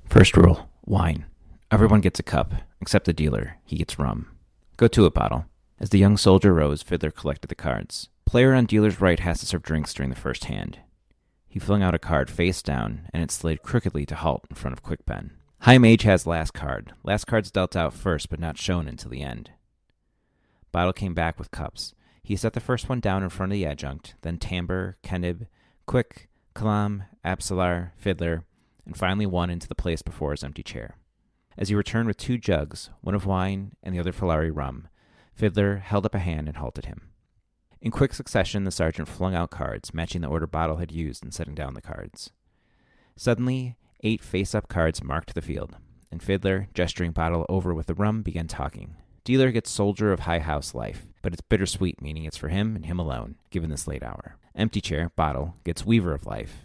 First rule, wine. Everyone gets a cup, except the dealer. He gets rum. Go to it, bottle. As the young soldier rose, Fiddler collected the cards. Player on dealer's right has to serve drinks during the first hand. He flung out a card face down, and it slid crookedly to halt in front of Quick Ben. High Mage has last card. Last card's dealt out first, but not shown until the end. Bottle came back with cups. He set the first one down in front of the adjunct, then Tamber, Kenib, Quick, Kalam, Absalar, Fiddler, and finally one into the place before his empty chair. As he returned with 2 jugs, one of wine and the other Falari rum, Fiddler held up a hand and halted him. In quick succession, the sergeant flung out cards, matching the order Bottle had used in setting down the cards. Suddenly, 8 face-up cards marked the field, and Fiddler, gesturing Bottle over with the rum, began talking. Dealer gets Soldier of High House Life, but it's bittersweet, meaning it's for him and him alone, given this late hour. Empty Chair, Bottle, gets Weaver of Life,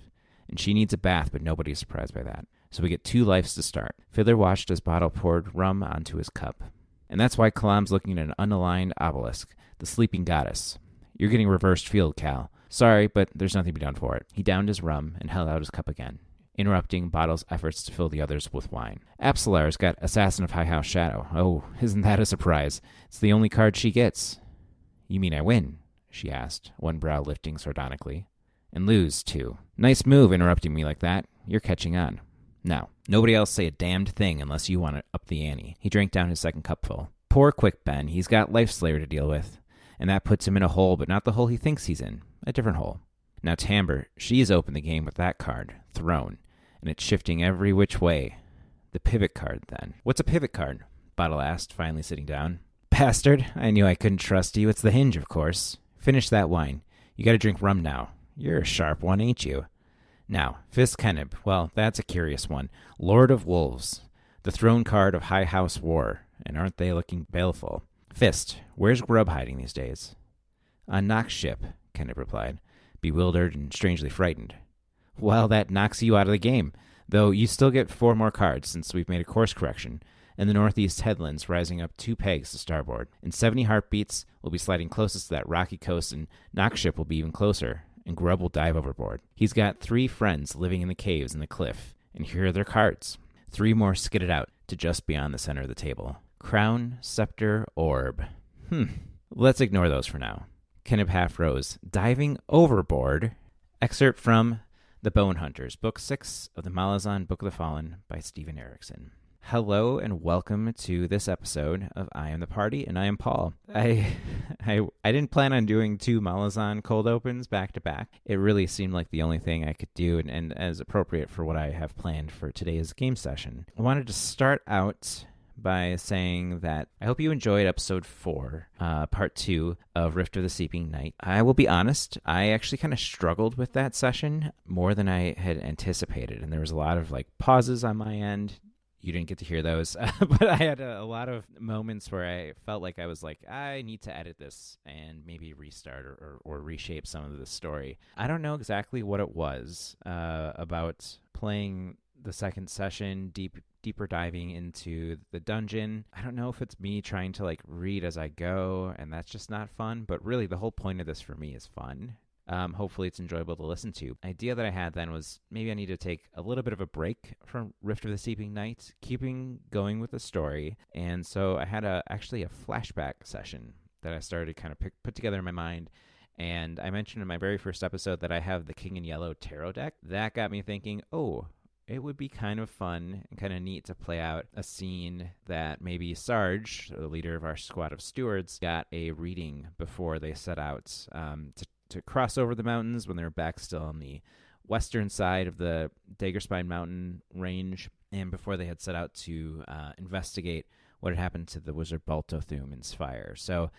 and she needs a bath, but nobody's surprised by that. So we get 2 lives to start. Fiddler watched as Bottle poured rum onto his cup. And that's why Kalam's looking at an unaligned obelisk, the sleeping goddess. You're getting reversed field, Cal. Sorry, but there's nothing to be done for it. He downed his rum and held out his cup again, interrupting Bottle's efforts to fill the others with wine. Absalar's got Assassin of High House Shadow. Oh, isn't that a surprise? It's the only card she gets. You mean I win? She asked, one brow lifting sardonically. And lose, too. Nice move interrupting me like that. You're catching on. Now, nobody else say a damned thing unless you want to up the ante. He drank down his second cupful. Poor Quick Ben, he's got Life Slayer to deal with. And that puts him in a hole, but not the hole he thinks he's in. A different hole. Now Tamber, she's opened the game with that card, Throne, and it's shifting every which way. The pivot card, then. What's a pivot card? Bottle asked, finally sitting down. Bastard, I knew I couldn't trust you. It's the hinge, of course. Finish that wine. You gotta drink rum now. You're a sharp one, ain't you? Now, Fist Kenib. Well, that's a curious one. Lord of Wolves. The throne card of High House War. And aren't they looking baleful? Fist, where's Grub hiding these days? On Nock's ship, Kenib replied, bewildered and strangely frightened. Well, that knocks you out of the game, though you still get 4 more cards since we've made a course correction, and the northeast headlands rising up 2 pegs to starboard. In 70 heartbeats, we'll be sliding closest to that rocky coast, and Nock's ship will be even closer, and Grub will dive overboard. He's got 3 friends living in the caves in the cliff, and here are their cards. 3 more skidded out to just beyond the center of the table. Crown, Scepter, Orb. Let's ignore those for now. Kenib half rose. Diving overboard. Excerpt from The Bone Hunters, Book 6 of the Malazan Book of the Fallen by Stephen Erickson. Hello and welcome to this episode of I Am the Party, and I am Paul. I didn't plan on doing 2 Malazan cold opens back to back. It really seemed like the only thing I could do and as appropriate for what I have planned for today's game session. I wanted to start out by saying that I hope you enjoyed episode 4, part 2 of Rift of the Seeping Night. I will be honest, I actually kind of struggled with that session more than I had anticipated, and there was a lot of pauses on my end. You didn't get to hear those, but I had a lot of moments where I felt like I was I need to edit this and maybe restart or reshape some of the story. I don't know exactly what it was about playing the second session, deeper diving into the dungeon. I don't know if it's me trying to read as I go, and that's just not fun, but really the whole point of this for me is fun. Hopefully it's enjoyable to listen to. The idea that I had then was maybe I need to take a little bit of a break from Rift of the Seeping Night, keeping going with the story, and so I had actually a flashback session that I started to kind of put together in my mind. And I mentioned in my very first episode that I have the King in Yellow tarot deck. That got me thinking, it would be kind of fun and kind of neat to play out a scene that maybe Sarge, the leader of our squad of stewards, got a reading before they set out to cross over the mountains when they were back still on the western side of the Daggerspine mountain range, and before they had set out to investigate what had happened to the wizard Baltothuman's fire. So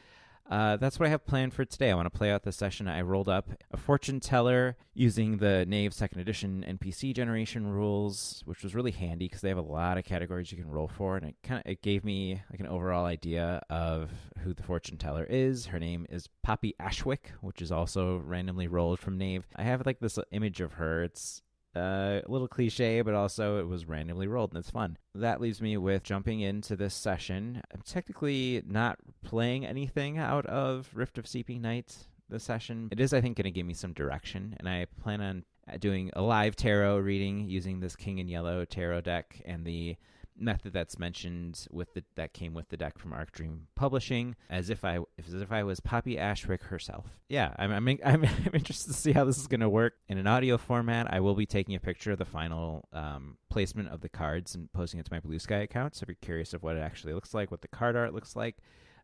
that's what I have planned for today. I want to play out this session. I rolled up a fortune teller using the Knave 2nd Edition NPC generation rules, which was really handy because they have a lot of categories you can roll for, and it gave me an overall idea of who the fortune teller is. Her name is Poppy Ashwick, which is also randomly rolled from Knave. I have this image of her. It's a little cliche, but also it was randomly rolled, and it's fun. That leaves me with jumping into this session. I'm technically not playing anything out of Rift of Seeping Night this session. It is, I think, going to give me some direction, and I plan on doing a live tarot reading using this King in Yellow tarot deck and the method that's mentioned that came with the deck from Arc Dream Publishing, as if I was Poppy Ashwick herself. Yeah, I'm interested to see how this is going to work in an audio format. I will be taking a picture of the final placement of the cards and posting it to my Bluesky account. So if you're curious of what it actually looks like, what the card art looks like,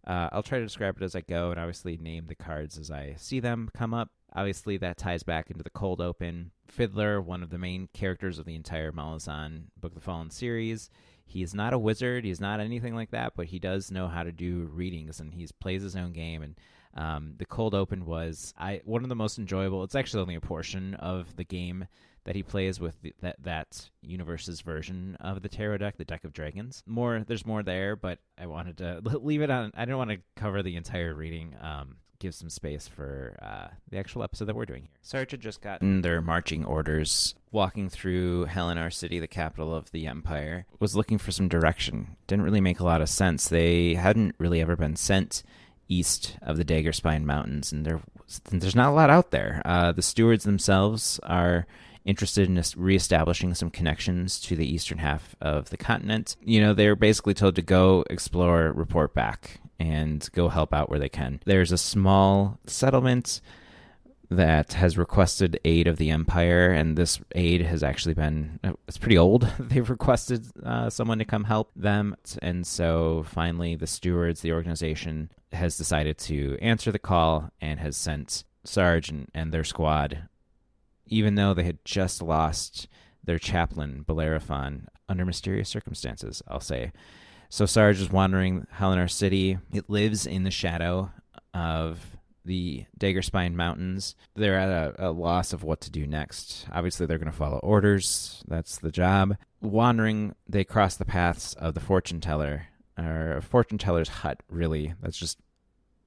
I'll try to describe it as I go, and obviously name the cards as I see them come up. Obviously, that ties back into the cold open. Fiddler, one of the main characters of the entire Malazan Book of the Fallen series. He is not a wizard. He's not anything like that, but he does know how to do readings, and he plays his own game. And the cold open was one of the most enjoyable. It's actually only a portion of the game that he plays with that universe's version of the tarot deck, the Deck of Dragons. There's more there, but I wanted to leave it on. I didn't want to cover the entire reading. Give some space for the actual episode that we're doing here. Sarge had just gotten their marching orders, walking through Helenar City, the capital of the Empire, was looking for some direction. Didn't really make a lot of sense. They hadn't really ever been sent east of the Daggerspine Mountains, and there's not a lot out there. The stewards themselves are interested in reestablishing some connections to the eastern half of the continent. They're basically told to go explore, report back, and go help out where they can. There's a small settlement that has requested aid of the Empire, and this aid has actually it's pretty old. They've requested someone to come help them, and so finally the stewards, the organization, has decided to answer the call and has sent Sarge and their squad, even though they had just lost their chaplain, Bellerophon, under mysterious circumstances, I'll say. So Sarge is wandering Helenar City. It lives in the shadow of the Daggerspine Mountains. They're at a loss of what to do next. Obviously, they're going to follow orders. That's the job. Wandering, they cross the paths of the fortune teller, or a fortune teller's hut, really. That's just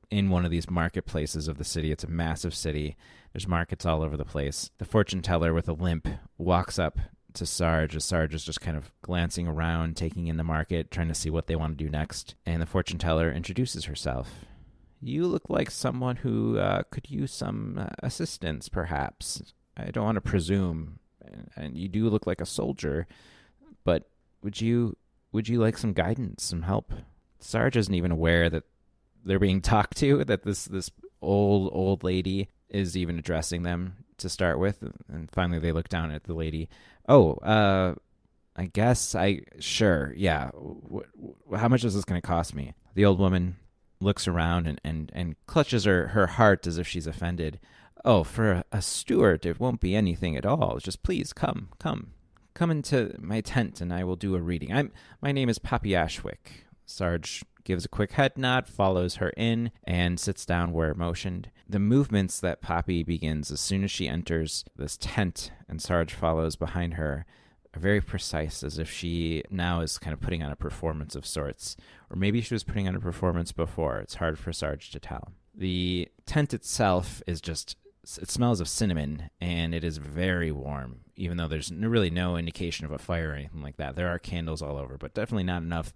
in one of these marketplaces of the city. It's a massive city. There's markets all over the place. The fortune teller with a limp walks up to Sarge, as Sarge is just kind of glancing around, taking in the market, trying to see what they want to do next. And the fortune teller introduces herself. You look like someone who could use some assistance, perhaps. I don't want to presume, and you do look like a soldier, but would you like some guidance, some help? Sarge isn't even aware that they're being talked to, that this old lady is even addressing them to start with. And finally they look down at the lady. I guess sure, yeah. How much is this going to cost me? The old woman looks around and clutches her heart as if she's offended. Oh, for a steward, it won't be anything at all. Just please come into my tent and I will do a reading. My name is Poppy Ashwick. Sarge gives a quick head nod, follows her in, and sits down where motioned. The movements that Poppy begins as soon as she enters this tent and Sarge follows behind her are very precise, as if she now is kind of putting on a performance of sorts. Or maybe she was putting on a performance before. It's hard for Sarge to tell. The tent itself is it smells of cinnamon, and it is very warm, even though there's really no indication of a fire or anything like that. There are candles all over, but definitely not enough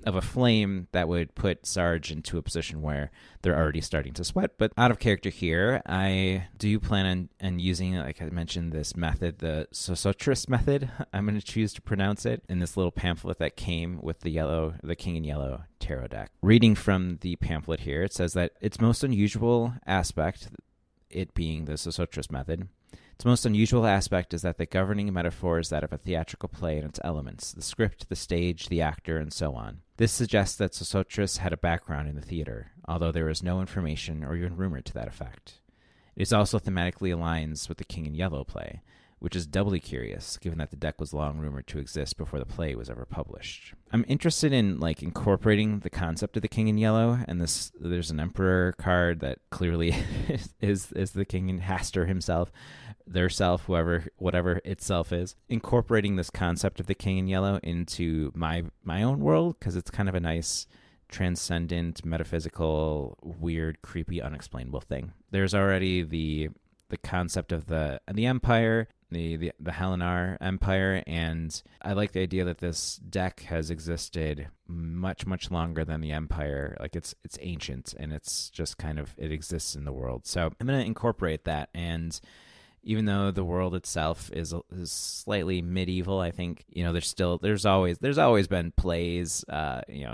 of a flame that would put Sarge into a position where they're already starting to sweat. But out of character here, I do plan on using, like I mentioned, this method, the Sosotris method. I'm going to choose to pronounce it in this little pamphlet that came with the King in Yellow tarot deck. Reading from the pamphlet here, it says that its most unusual aspect, it being the Sosotris method, its most unusual aspect is that the governing metaphor is that of a theatrical play and its elements, the script, the stage, the actor, and so on. This suggests that Sosotris had a background in the theater, although there is no information or even rumor to that effect. It also thematically aligns with the King in Yellow play, which is doubly curious, given that the deck was long rumored to exist before the play was ever published. I'm interested in incorporating the concept of the King in Yellow, and there's an Emperor card that clearly is the King in Hastur himself, their self, whatever itself is. Incorporating this concept of the King in Yellow into my own world, because it's kind of a nice transcendent, metaphysical, weird, creepy, unexplainable thing. There's already the concept of the Empire, the Helenar Empire, and I like the idea that this deck has existed much, much longer than the Empire. It's ancient, and it's just kind of, it exists in the world. So I'm going to incorporate that, and Even though the world itself is slightly medieval, I think there's always been plays,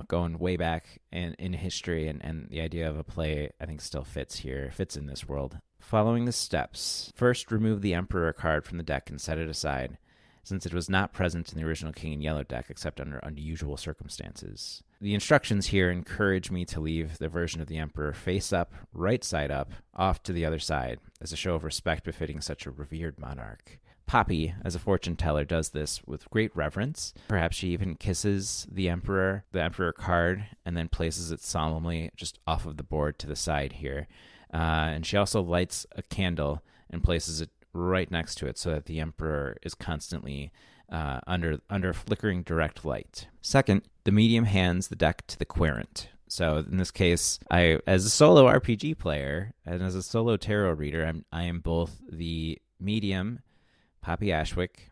going way back in history, and the idea of a play I think still fits in this world. Following the steps, first remove the Emperor card from the deck and set it aside, since it was not present in the original King in Yellow deck except under unusual circumstances. The instructions here encourage me to leave the version of the Emperor face up, right side up, off to the other side, as a show of respect befitting such a revered monarch. Poppy, as a fortune teller, does this with great reverence. Perhaps she even kisses the Emperor card, and then places it solemnly just off of the board to the side here. And she also lights a candle and places it right next to it so that the Emperor is constantly under flickering direct light. Second, the medium hands the deck to the querent. So in this case, as a solo RPG player and as a solo tarot reader, I am both the medium, Poppy Ashwick,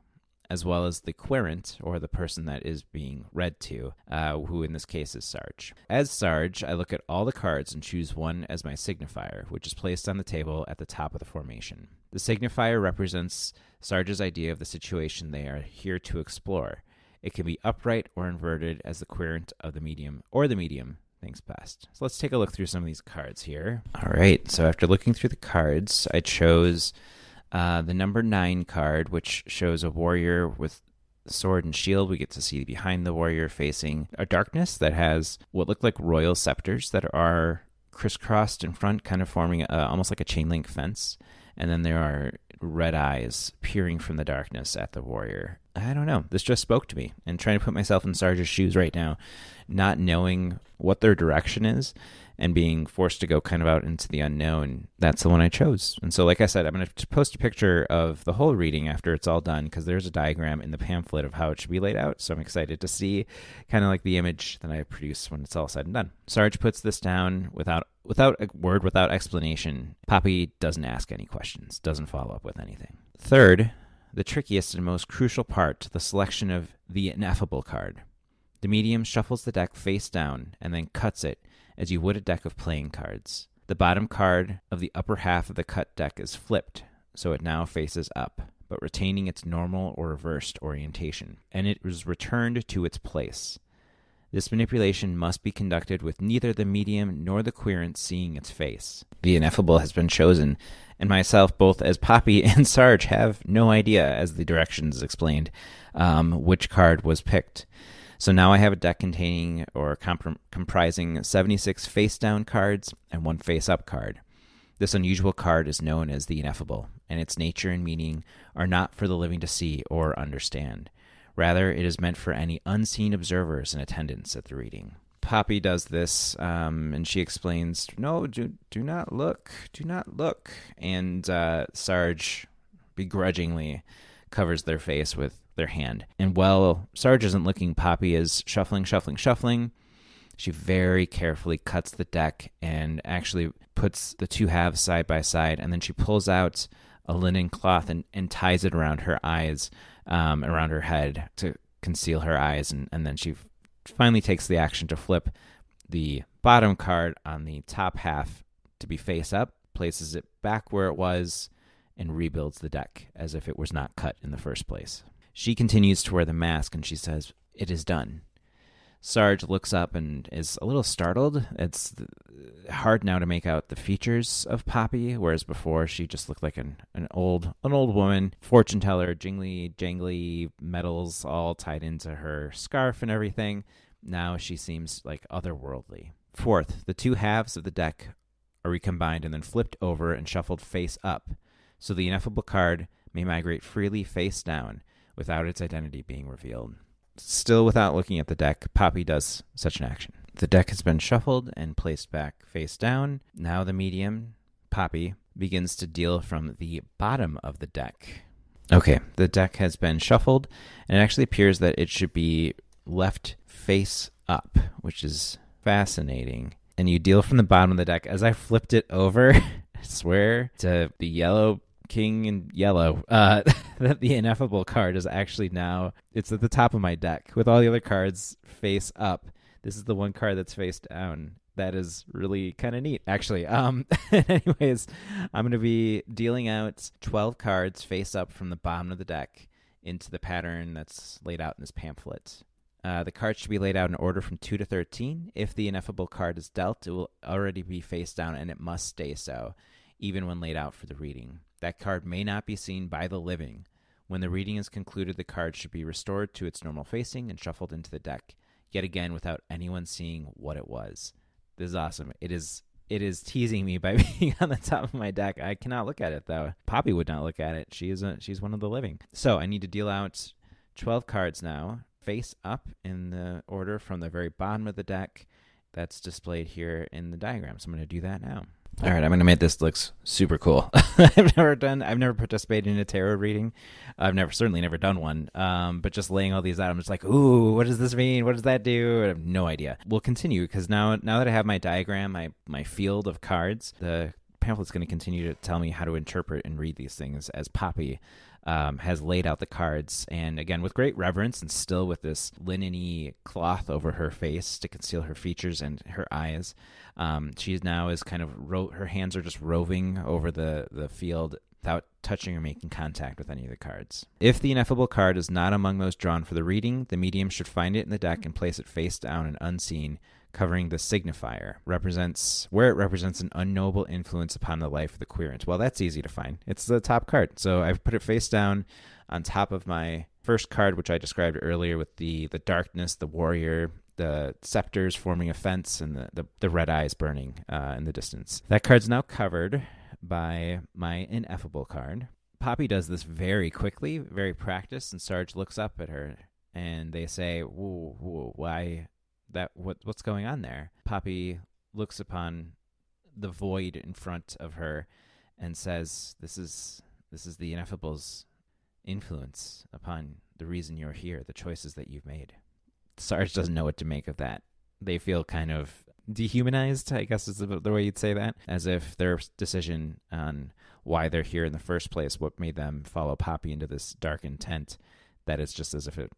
as well as the querent, or the person that is being read to, who in this case is Sarge. As Sarge, I look at all the cards and choose one as my signifier, which is placed on the table at the top of the formation. The signifier represents Sarge's idea of the situation they are here to explore. It can be upright or inverted as the querent of the medium, or the medium thinks best. So let's take a look through some of these cards here. All right, so after looking through the cards, I chose the number 9 card, which shows a warrior with sword and shield. We get to see behind the warrior facing a darkness that has what look like royal scepters that are crisscrossed in front, kind of forming almost like a chain link fence. And then there are red eyes peering from the darkness at the warrior. I don't know. This just spoke to me. And trying to put myself in Sarge's shoes right now, not knowing what their direction is and being forced to go kind of out into the unknown, that's the one I chose. And so, like I said, I'm going to post a picture of the whole reading after it's all done, because there's a diagram in the pamphlet of how it should be laid out. So I'm excited to see kind of like the image that I produce when it's all said and done. Sarge puts this down without a word, without explanation. Poppy doesn't ask any questions, doesn't follow up with anything. Third, the trickiest and most crucial part, the selection of the ineffable card. The medium shuffles the deck face down and then cuts it as you would a deck of playing cards. The bottom card of the upper half of the cut deck is flipped, so it now faces up, but retaining its normal or reversed orientation, and it is returned to its place. This manipulation must be conducted with neither the medium nor the querent seeing its face. The ineffable has been chosen, and myself, both as Poppy and Sarge, have no idea, as the directions explained, which card was picked. So now I have a deck containing or comprising 76 face-down cards and 1 face-up card. This unusual card is known as the ineffable, and its nature and meaning are not for the living to see or understand. Rather, it is meant for any unseen observers in attendance at the reading. Poppy does this, and she explains, "No, do not look, do not look." And Sarge begrudgingly covers their face with their hand. And while Sarge isn't looking, Poppy is shuffling. She very carefully cuts the deck and actually puts the 2 halves side by side, and then she pulls out a linen cloth and ties it around her eyes, around her head to conceal her eyes, and then she finally takes the action to flip the bottom card on the top half to be face up, places it back where it was, and rebuilds the deck as if it was not cut in the first place. She continues to wear the mask, and she says, "It is done." Sarge looks up and is a little startled. It's hard now to make out the features of Poppy, whereas before she just looked like an old woman, fortune teller, jangly metals all tied into her scarf and everything. Now she seems like otherworldly. Fourth, the 2 halves of the deck are recombined and then flipped over and shuffled face up, so the ineffable card may migrate freely face down without its identity being revealed. Still without looking at the deck, Poppy does such an action. The deck has been shuffled and placed back face down. Now the medium, Poppy, begins to deal from the bottom of the deck. Okay, the deck has been shuffled, and it actually appears that it should be left face up, which is fascinating. And you deal from the bottom of the deck. As I flipped it over, I swear, to the yellow king in yellow, that the ineffable card is actually now, it's at the top of my deck with all the other cards face up. This is the one card that's face down. That is really kind of neat, actually. Anyways, I'm going to be dealing out 12 cards face up from the bottom of the deck into the pattern that's laid out in this pamphlet. The cards should be laid out in order from 2 to 13. If the ineffable card is dealt, it will already be face down, and it must stay so, even when laid out for the reading. That card may not be seen by the living. When the reading is concluded, the card should be restored to its normal facing and shuffled into the deck, yet again without anyone seeing what it was. This is awesome. It is teasing me by being on the top of my deck. I cannot look at it, though. Poppy would not look at it. She's one of the living. So I need to deal out 12 cards now, face up in the order from the very bottom of the deck that's displayed here in the diagram. So I'm going to do that now. All right, I'm going to make this look super cool. I've never participated in a tarot reading. I've certainly never done one. But just laying all these out, I'm just like, ooh, what does this mean? What does that do? I have no idea. We'll continue because now that I have my diagram, my field of cards, the pamphlet's going to continue to tell me how to interpret and read these things as Poppy has laid out the cards, and again with great reverence and still with this linen-y cloth over her face to conceal her features and her eyes. She now is kind of her hands are just roving over the field without touching or making contact with any of the cards. If the ineffable card is not among those drawn for the reading, the medium should find it in the deck and place it face down and unseen, covering the signifier, where it represents an unknowable influence upon the life of the querent. Well, that's easy to find. It's the top card. So I've put it face down on top of my first card, which I described earlier with the darkness, the warrior, the scepters forming a fence, and the red eyes burning in the distance. That card's now covered by my ineffable card. Poppy does this very quickly, very practiced, and Sarge looks up at her, and they say, whoa, why... what's going on there? Poppy looks upon the void in front of her and says, this is the ineffable's influence upon the reason you're here, the choices that you've made. Sarge doesn't know what to make of that. They feel kind of dehumanized, I guess is the way you'd say that, as if their decision on why they're here in the first place, what made them follow Poppy into this darkened tent, that it's just as if it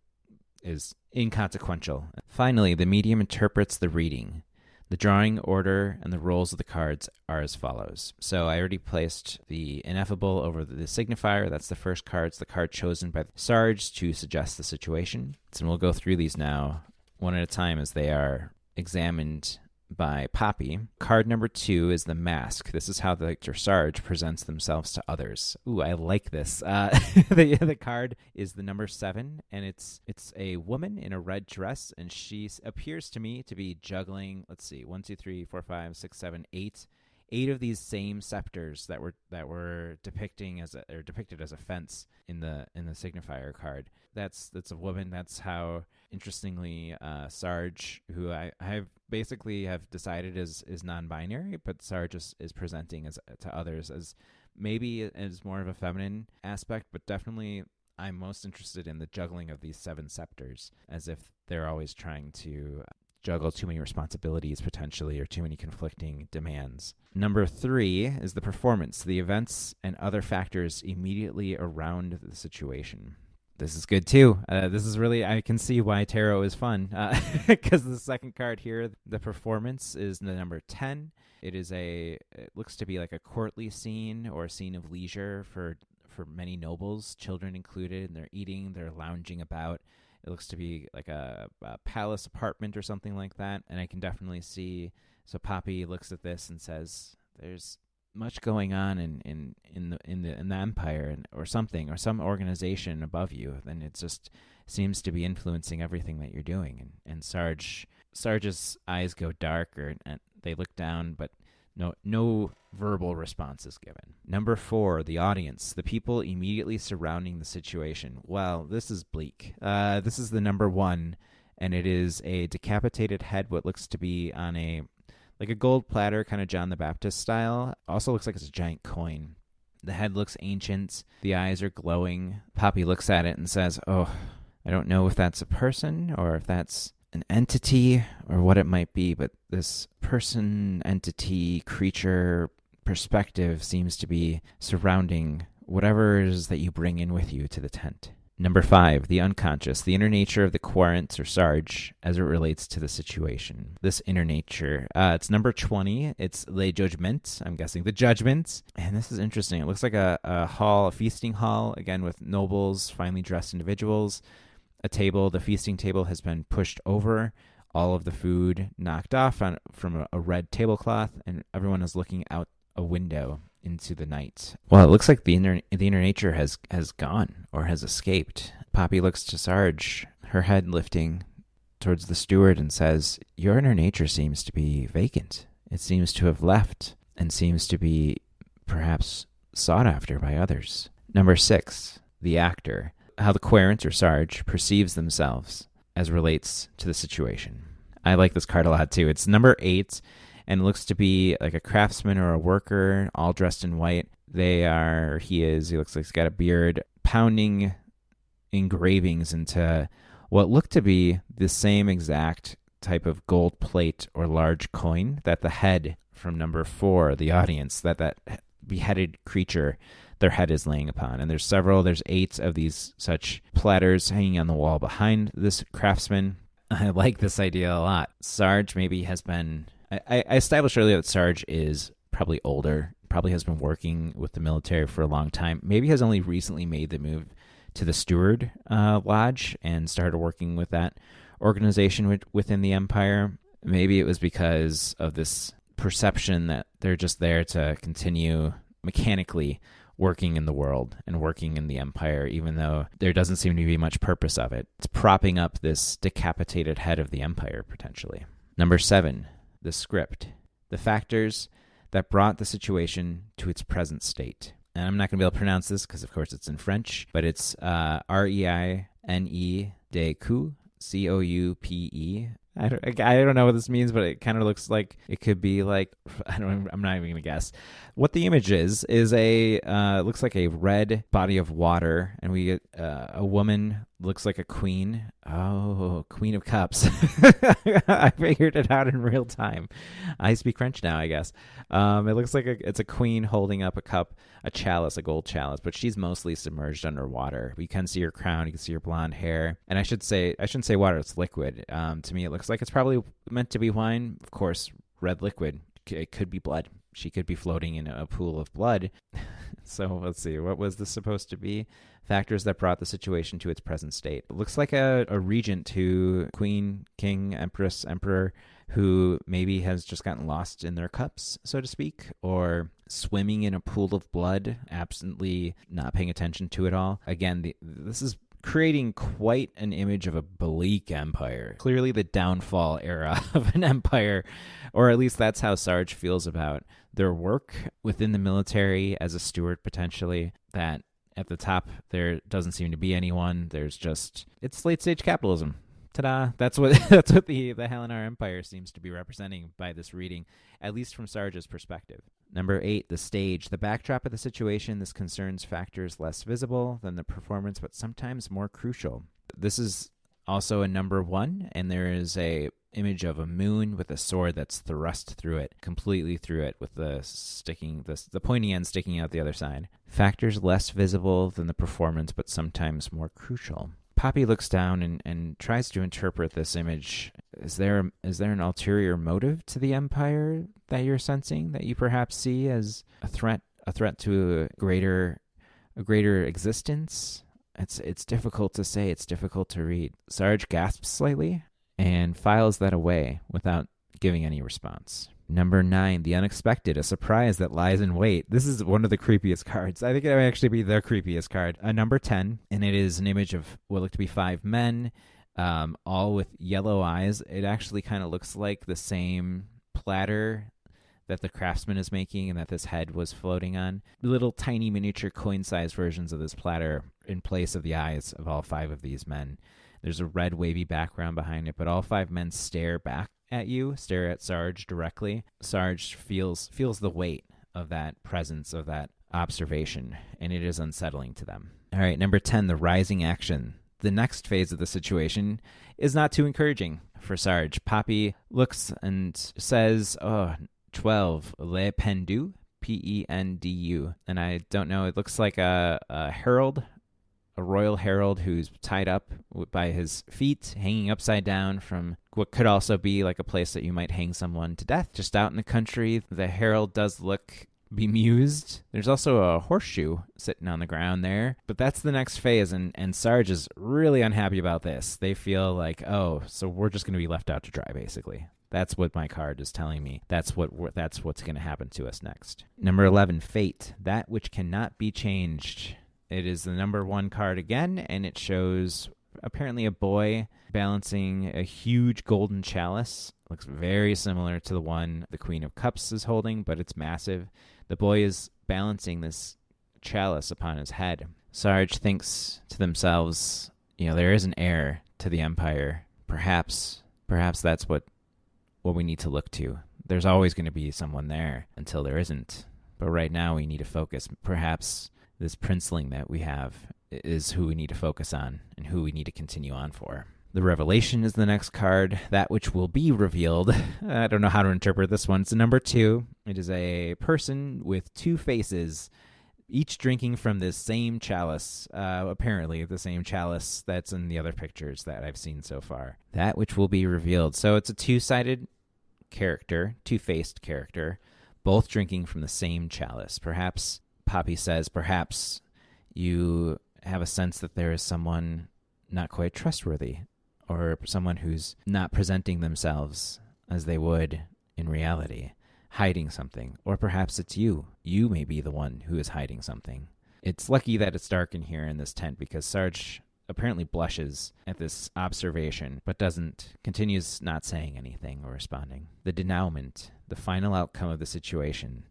is inconsequential. Finally, the medium interprets the reading. The drawing order and the roles of the cards are as follows. So I already placed the ineffable over the signifier. That's the first card. It's the card chosen by Sarge to suggest the situation. So we'll go through these now one at a time as they are examined by Poppy. Card number 2 is the mask. This is how the Sarge presents themselves to others. Ooh, I like this. The card is the number 7, and it's a woman in a red dress, and she appears to me to be juggling, let's see, 1, 2, 3, 4, 5, 6, 7, 8 of these same scepters that were depicted as a fence in the signifier card. That's a woman. That's how, interestingly, Sarge, who I basically have decided is non-binary, but Sarge is presenting to others as maybe as more of a feminine aspect, but definitely I'm most interested in the juggling of these 7 scepters, as if they're always trying to juggle too many responsibilities potentially or too many conflicting demands. Number 3 is the performance, the events and other factors immediately around the situation. This is good too. This is really, I can see why tarot is fun because the second card here, the performance, is the number 10. It looks to be like a courtly scene or a scene of leisure for many nobles, children included, and they're eating, they're lounging about. It looks to be like a palace apartment or something like that, and I can definitely see. So Poppy looks at this and says, "There's much going on in the empire or something, or some organization above you, then it just seems to be influencing everything that you're doing." And Sarge's eyes go dark, and they look down, but no verbal response is given. Number 4, the audience, the people immediately surrounding the situation. Well, this is bleak. This is the number 1, and it is a decapitated head, what looks to be on a gold platter, kind of John the Baptist style. Also looks like it's a giant coin. The head looks ancient. The eyes are glowing. Poppy looks at it and says, "Oh, I don't know if that's a person or if that's an entity or what it might be, but this person, entity, creature, perspective seems to be surrounding whatever it is that you bring in with you to the tent." Number 5, the unconscious, the inner nature of the querent or Sarge as it relates to the situation. This inner nature, it's number 20. It's Le Jugement, I'm guessing the judgment. And this is interesting. It looks like a hall, a feasting hall, again with nobles, finely dressed individuals. A table, the feasting table has been pushed over, all of the food knocked off from a red tablecloth, and everyone is looking out a window into the night. Well, it looks like the inner nature has gone or has escaped. Poppy looks to Sarge, her head lifting towards the steward, and says, "Your inner nature seems to be vacant. It seems to have left and seems to be perhaps sought after by others." Number 6, the actor, how the querent or Sarge perceives themselves as relates to the situation. I like this card a lot too. It's number 8. And looks to be like a craftsman or a worker, all dressed in white. He looks like he's got a beard, pounding engravings into what look to be the same exact type of gold plate or large coin that the head from number 4, the audience, that beheaded creature, their head is laying upon. And there's 8 of these such platters hanging on the wall behind this craftsman. I like this idea a lot. Sarge maybe has been... I established earlier that Sarge is probably older, probably has been working with the military for a long time, maybe has only recently made the move to the Steward Lodge and started working with that organization within the Empire. Maybe it was because of this perception that they're just there to continue mechanically working in the world and working in the Empire, even though there doesn't seem to be much purpose of it. It's propping up this decapitated head of the Empire, potentially. Number 7. The script, the factors that brought the situation to its present state. And I'm not going to be able to pronounce this because, of course, it's in French, but it's Reine de Coupe, Coupe. I don't know what this means, but it kind of looks like it could be like, I'm not even going to guess. What the image is looks like a red body of water, and we get a woman, looks like a queen. Oh, Queen of Cups. I figured it out in real time. I speak French now, I guess. It looks like it's a queen holding up a cup, a chalice, a gold chalice, but she's mostly submerged underwater. You can see her crown, you can see her blonde hair. And I shouldn't say water, it's liquid. To me, it looks like it's probably meant to be wine. Of course, red liquid. It could be blood. She could be floating in a pool of blood. So let's see. What was this supposed to be? Factors that brought the situation to its present state. It looks like a regent to queen, king, empress, emperor, who maybe has just gotten lost in their cups, so to speak, or swimming in a pool of blood, absently not paying attention to it all. Again, this is creating quite an image of a bleak empire. Clearly the downfall era of an empire, or at least that's how Sarge feels about their work within the military as a steward, potentially, that at the top there doesn't seem to be anyone. It's late stage capitalism. Ta-da! That's what the Helenar Empire seems to be representing by this reading, at least from Sarge's perspective. Number 8, the stage. The backdrop of the situation. This concerns factors less visible than the performance, but sometimes more crucial. This is also a number 1, and there is a image of a moon with a sword that's thrust through it, completely through it, with the pointy end sticking out the other side. Factors less visible than the performance, but sometimes more crucial. Poppy looks down and tries to interpret this image. Is there an ulterior motive to the Empire that you're sensing, that you perhaps see as a threat to a greater existence? It's difficult to say. It's difficult to read. Sarge gasps slightly and files that away without giving any response. Number 9, the unexpected, a surprise that lies in wait. This is one of the creepiest cards. I think it might actually be the creepiest card. Number 10, and it is an image of what look to be 5 men, all with yellow eyes. It actually kind of looks like the same platter that the craftsman is making and that this head was floating on. Little tiny miniature coin-sized versions of this platter in place of the eyes of all 5 of these men. There's a red wavy background behind it, but all 5 men stare back at you, stare at Sarge directly. Sarge feels the weight of that presence, of that observation, and it is unsettling to them. All right, number 10, the rising action. The next phase of the situation is not too encouraging for Sarge. Poppy looks and says, 12, Le Pendu, Pendu. And I don't know, it looks like a herald, a royal herald who's tied up by his feet, hanging upside down from what could also be like a place that you might hang someone to death. Just out in the country, the herald does look bemused. There's also a horseshoe sitting on the ground there, but that's the next phase, and Sarge is really unhappy about this. They feel like, oh, so we're just going to be left out to dry, basically. That's what my card is telling me. That's what's going to happen to us next. Number 11, Fate, that which cannot be changed. It is the number 1 card again, and it shows apparently a boy balancing a huge golden chalice. Looks very similar to the one the Queen of Cups is holding, but it's massive. The boy is balancing this chalice upon his head. Sarge thinks to themselves, there is an heir to the Empire. Perhaps that's what we need to look to. There's always going to be someone there until there isn't. But right now we need to focus. Perhaps this princeling that we have is who we need to focus on and who we need to continue on for. The Revelation is the next card, that which will be revealed. I don't know how to interpret this one. It's a number 2. It is a person with 2 faces, each drinking from this same chalice, apparently the same chalice that's in the other pictures that I've seen so far. That which will be revealed. So it's a 2-sided character, 2-faced character, both drinking from the same chalice. Perhaps, Poppy says, perhaps you have a sense that there is someone not quite trustworthy, or someone who's not presenting themselves as they would in reality, hiding something. Or perhaps it's you. You may be the one who is hiding something. It's lucky that it's dark in here in this tent, because Sarge apparently blushes at this observation, but continues not saying anything or responding. The denouement, the final outcome of the situation.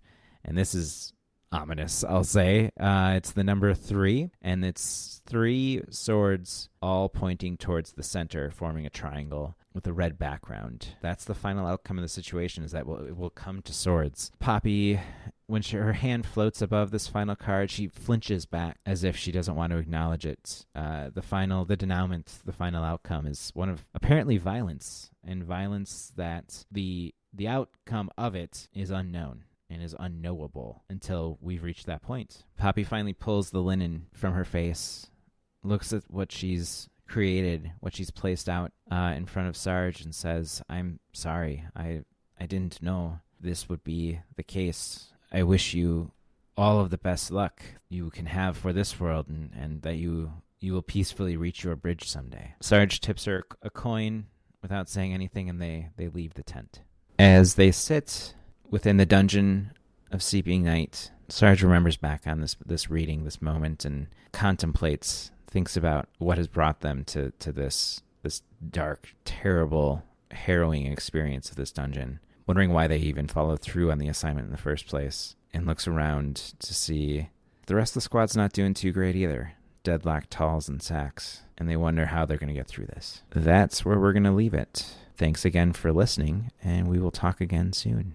And this is ominous, I'll say. It's the number 3, and it's 3 swords all pointing towards the center, forming a triangle with a red background. That's the final outcome of the situation, is that it will come to swords. Poppy, when her hand floats above this final card, she flinches back as if she doesn't want to acknowledge it. The denouement, the final outcome, is one of apparently violence, and violence that the outcome of it is unknown and is unknowable until we've reached that point. Poppy finally pulls the linen from her face, looks at what she's created, what she's placed out in front of Sarge, and says, I'm sorry. I didn't know this would be the case. I wish you all of the best luck you can have for this world, and that you will peacefully reach your bridge someday. Sarge tips her a coin without saying anything, and they leave the tent. As they sit within the dungeon of Seeping Night, Sarge remembers back on this reading, this moment, and contemplates, thinks about what has brought them to this dark, terrible, harrowing experience of this dungeon, wondering why they even followed through on the assignment in the first place, and looks around to see the rest of the squad's not doing too great either. Deadlocked Talls and Sacks, and they wonder how they're going to get through this. That's where we're going to leave it. Thanks again for listening, and we will talk again soon.